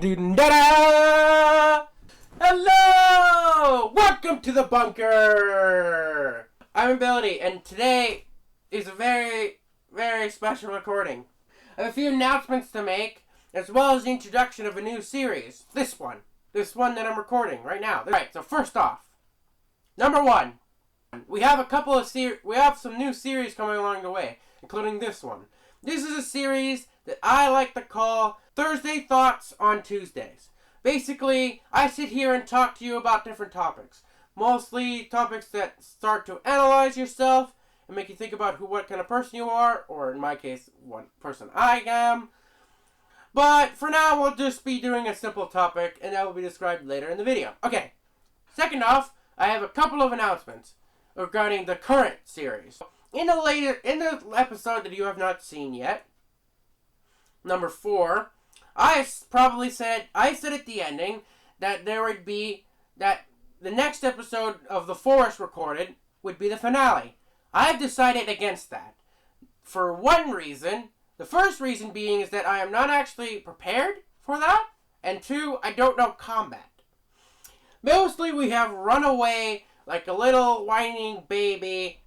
Da-da! Hello! Welcome to the bunker! I'm Ability, and today is a very, very special recording. I have a few announcements to make, as well as the introduction of a new series. This one that I'm recording right now. Alright, so first off, number one, we have some new series coming along the way, including this one. This is a series that I like to call Thursday Thoughts on Tuesdays. Basically, I sit here and talk to you about different topics. Mostly topics that start to analyze yourself and make you think about what kind of person you are, or in my case, what person I am. But for now, we'll just be doing a simple topic, and that will be described later in the video. Okay, second off, I have a couple of announcements regarding the current series. In the episode that you have not seen yet, number 4, I said at the ending that the next episode of The Forest recorded would be the finale. I've decided against that. For one reason. The first reason being is that I am not actually prepared for that. And 2, I don't know combat. Mostly we have run away like a little whining baby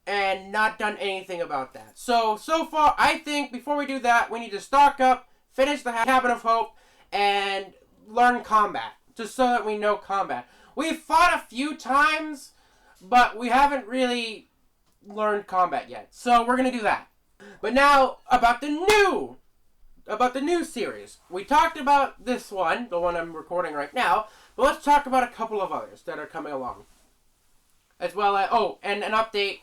and not done anything about that. So far, I think before we do that, we need to stock up, finish the Cabin of Hope, and learn combat. Just so that we know combat. We've fought a few times, but we haven't really learned combat yet. So we're going to do that. But now, about the new series. We talked about this one, the one I'm recording right now, but let's talk about a couple of others that are coming along. As well as, and an update.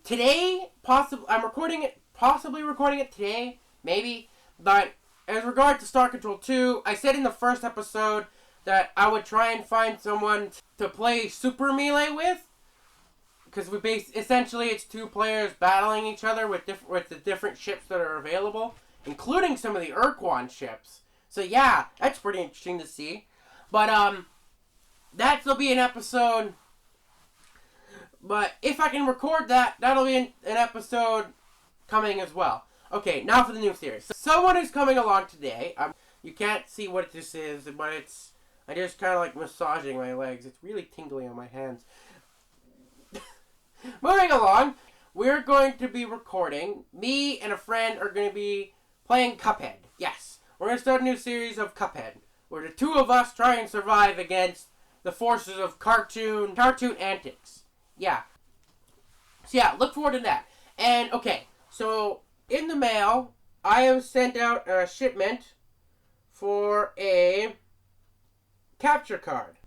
Today, possibly recording it today, maybe, but as regard to Star Control 2, I said in the first episode that I would try and find someone to play Super Melee with, because essentially it's 2 players battling each other with the different ships that are available, including some of the Urquan ships. So yeah, that's pretty interesting to see. But, that'll be an episode. But if I can record that, that'll be an episode coming as well. Okay, now for the new series. Someone is coming along today. You can't see what this is, but I just kind of like massaging my legs. It's really tingly on my hands. Moving along, we're going to be recording. Me and a friend are going to be playing Cuphead. Yes, we're going to start a new series of Cuphead, where the 2 of us try and survive against the forces of cartoon antics. Yeah. So yeah, look forward to that. And okay, so in the mail, I have sent out a shipment for a capture card.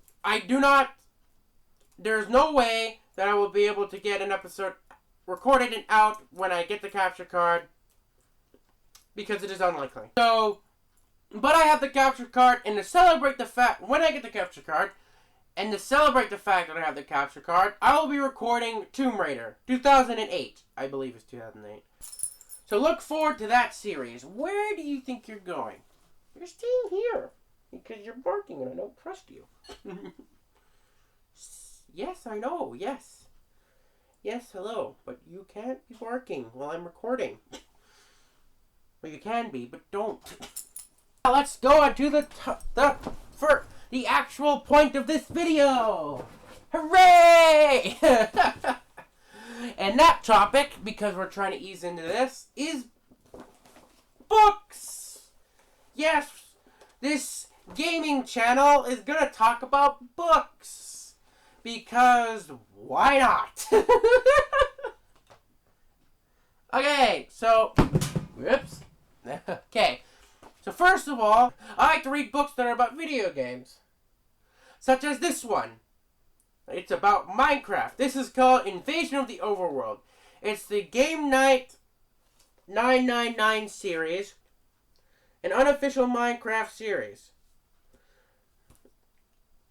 There's no way that I will be able to get an episode recorded and out when I get the capture card, because it is unlikely. But I have the capture card, and to celebrate the fact, when I get the capture card, and to celebrate the fact that I have the capture card, I will be recording Tomb Raider 2008. I believe it's 2008. So look forward to that series. Where do you think you're going? You're staying here because you're barking and I don't trust you. Yes, I know. Yes. Yes, hello. But you can't be barking while I'm recording. Well, you can be, but don't. Now let's go on to the actual point of this video. Hooray! And that topic, because we're trying to ease into this, is books. Yes, this gaming channel is going to talk about books. Because why not? Okay, so, whoops. Okay, so first of all, I like to read books that are about video games. Such as this one. It's about Minecraft. This is called Invasion of the Overworld. It's the Game Night 999 series. An unofficial Minecraft series.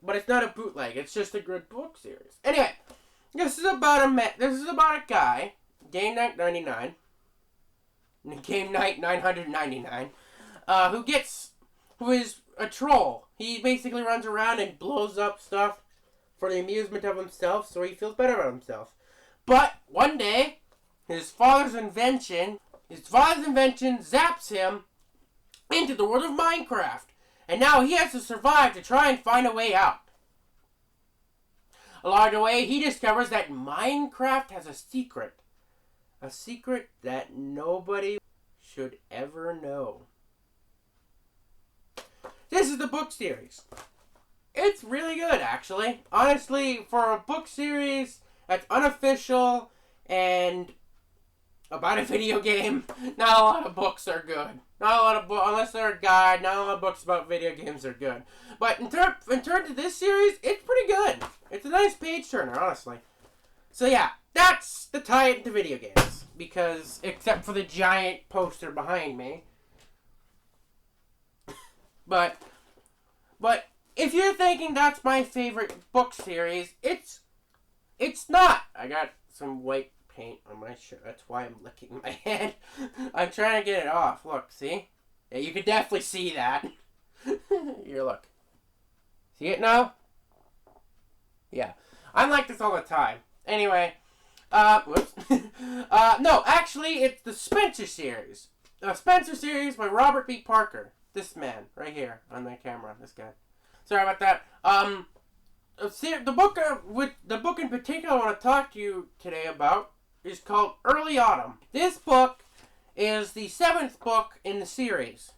But it's not a bootleg. It's just a good book series. Anyway, this is about a guy, Game Night 99. Game Night 999. Who is a troll. He basically runs around and blows up stuff for the amusement of himself, so he feels better about himself. But one day, his father's invention zaps him into the world of Minecraft. And now he has to survive to try and find a way out. Along the way, he discovers that Minecraft has a secret. A secret that nobody should ever know. This is the book series. It's really good, actually. Honestly, for a book series that's unofficial and about a video game, not a lot of books are good. Not a lot of books, unless they're a guide, not a lot of books about video games are good. But in terms of this series, it's pretty good. It's a nice page turner, honestly. So yeah, that's the tie into video games. Because, except for the giant poster behind me. But if you're thinking that's my favorite book series, it's not. I got some white paint on my shirt. That's why I'm licking my hand. I'm trying to get it off. Look, see? Yeah, you can definitely see that. Here, look. See it now? Yeah. I'm like this all the time. Anyway, whoops. No, actually, it's the Spencer series. The Spencer series by Robert B. Parker. This man, right here, on the camera. This guy. Sorry about that. The book in particular I want to talk to you today about is called Early Autumn. This book is the 7th book in the series.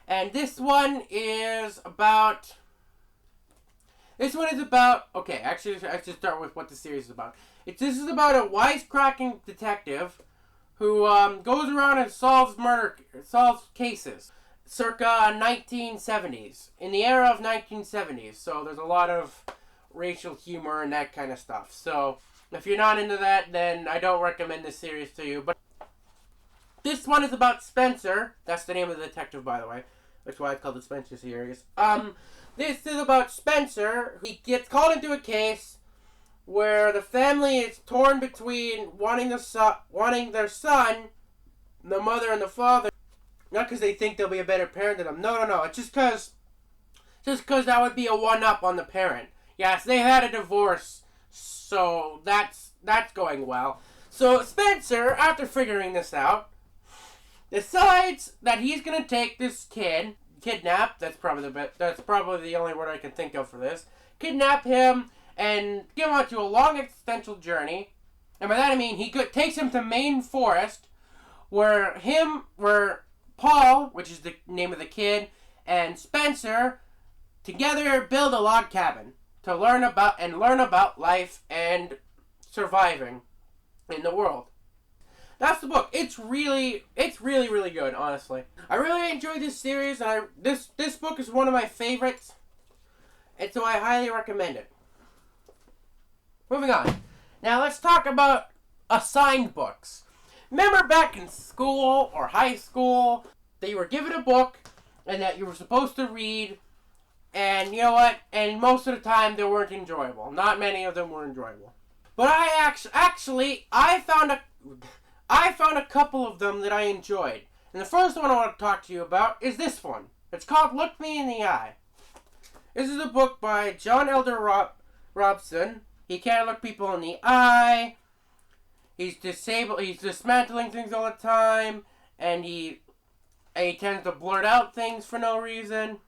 And this one is about... Okay, actually, I should start with what the series is about. This is about a wisecracking detective who goes around and solves cases. Circa 1970s. In the era of 1970s. So there's a lot of racial humor and that kind of stuff. So if you're not into that, then I don't recommend this series to you. But this one is about Spencer. That's the name of the detective, by the way. That's why it's called the Spencer series. This is about Spencer. He gets called into a case where the family is torn between wanting their son, the mother and the father. Not because they think they'll be a better parent than them. No. It's just because that would be a one-up on the parent. Yes, they had a divorce, so that's going well. So Spencer, after figuring this out, decides that he's gonna take this kidnap. That's probably the only word I can think of for this. Kidnap him and get him onto a long existential journey. And by that I mean he takes him to Maine Forest, where Paul, which is the name of the kid, and Spencer together build a log cabin to learn about life and surviving in the world. That's the book. It's really good, honestly. I really enjoyed this series, and this book is one of my favorites, and so I highly recommend it. Moving on. Now let's talk about assigned books. Remember back in school or high school that you were given a book and that you were supposed to read, and you know what? And most of the time they weren't enjoyable. Not many of them were enjoyable. But I found a couple of them that I enjoyed. And the first one I want to talk to you about is this one. It's called Look Me in the Eye. This is a book by John Elder Robson. He can't look people in the eye. He's disabled. He's dismantling things all the time. And he tends to blurt out things for no reason.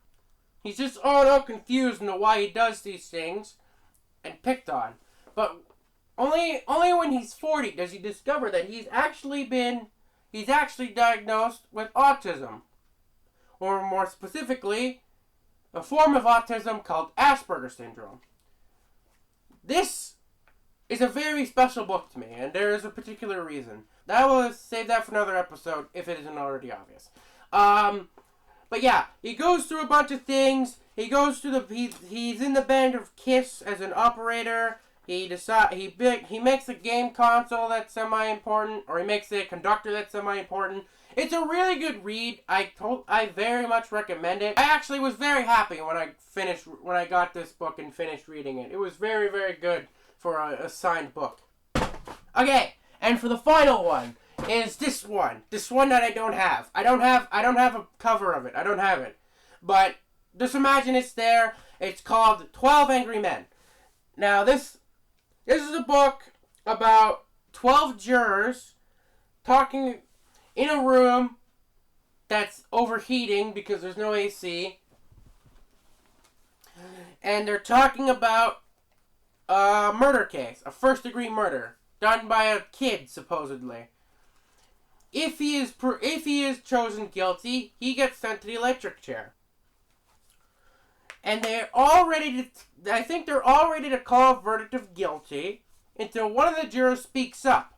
He's just all confused into why he does these things and picked on. But only when he's 40 does he discover that he's actually diagnosed with autism. Or more specifically, a form of autism called Asperger's syndrome. This is a very special book to me, and there is a particular reason. I will save that for another episode if it isn't already obvious. But yeah, he goes through a bunch of things. He goes through he's in the band of KISS as an operator. He makes a game console that's semi-important, or he makes a conductor that's semi-important. It's a really good read. I very much recommend it. I actually was very happy when I got this book and finished reading it. It was very, very good for a signed book. Okay, and for the final one is this one. This one that I don't have. I don't have a cover of it. I don't have it. But just imagine it's there. It's called 12 Angry Men. Now this is a book about 12 jurors talking in a room that's overheating because there's no AC. And they're talking about a murder case, a first-degree murder done by a kid, supposedly. If he is chosen guilty, he gets sent to the electric chair. And they're all ready to, I think they're all ready to call a verdict of guilty until one of the jurors speaks up.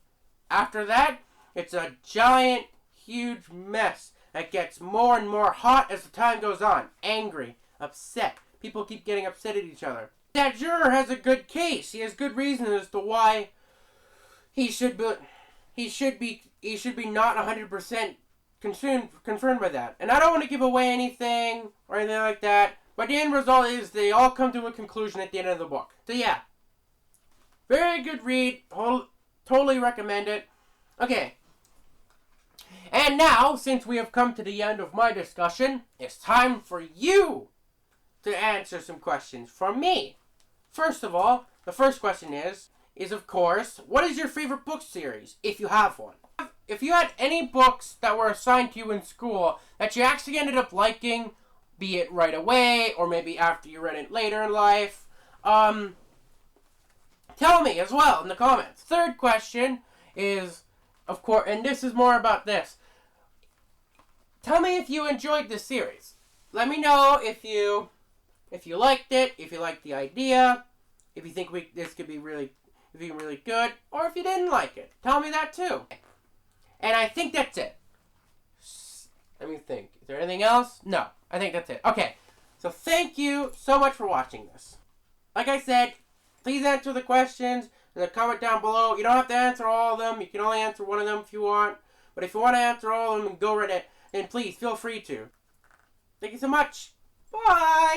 After that, it's a giant, huge mess that gets more and more hot as the time goes on. Angry, upset. People keep getting upset at each other. That juror has a good case. He has good reason as to why he should be not 100% confirmed by that. And I don't want to give away anything or anything like that. But the end result is they all come to a conclusion at the end of the book. So yeah. Very good read. Totally recommend it. Okay. And now, since we have come to the end of my discussion, it's time for you to answer some questions from me. First of all, the first question is of course, what is your favorite book series, if you have one? If you had any books that were assigned to you in school that you actually ended up liking, be it right away, or maybe after you read it later in life, tell me as well in the comments. Third question is, of course, and this is more about this. Tell me if you enjoyed this series. Let me know if you liked it, if you liked the idea, if you think this could be really good, or if you didn't like it. Tell me that too. And I think that's it. Let me think. Is there anything else? No. I think that's it. Okay. So thank you so much for watching this. Like I said, please answer the questions in the comment down below. You don't have to answer all of them. You can only answer one of them if you want. But if you want to answer all of them and go right ahead, then please feel free to. Thank you so much. Bye!